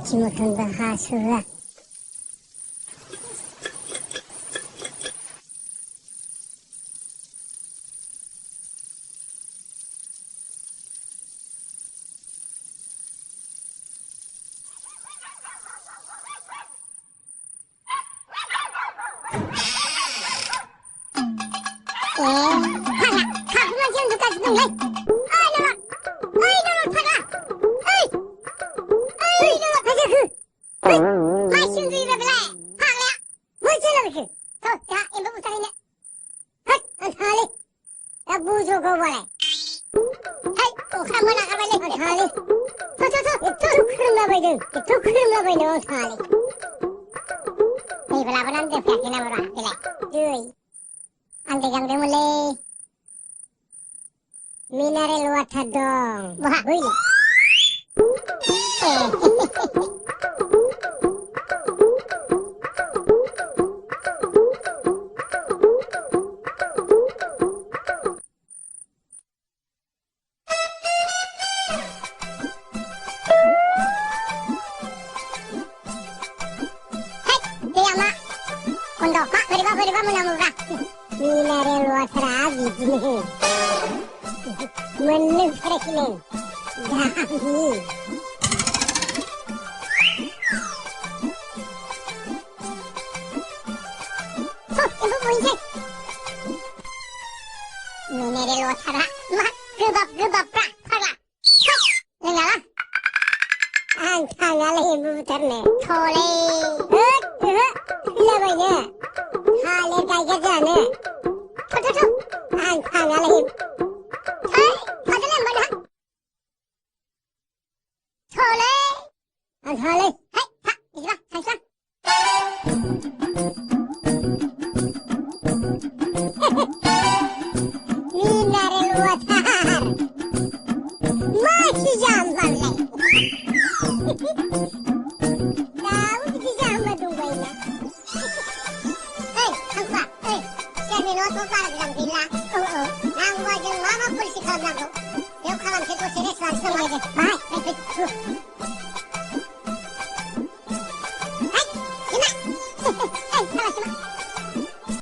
참지 못한다 하수라. 가구만 지금 누까지 동네. 아이놈아, 아이놈아, 타가. 아이, 아이놈아, 가자 그. 마신 주의가 빌라 하래야 뭐지는 자 임부 부탁이네 하리 야 무조건 원해 하이 또 한번 나가볼래 하리 또 그런 나봐야 또 그런 나봐야 너 하리 এই বেলা বানান দে ফেকি না মরা দিলে দুই আন্তে গাঙ্গে মলে মিনারেল ওয়াটার দং বাহ হইলে Kondo, Pak, beriba menamurah. Mineral water abis nih. Meneng fresh nih. Dami. Ibu punci. Mineral water mak gebab prak parla. Nengalah. Angkangale ibu terne. Thole. Labanya. Hale kaya jane. Tuh. Angkangale ibu. Hai, adalah mana? Thole. Thole. Hai, tak, ini lah, sang. Mineral water. Masih jam balik.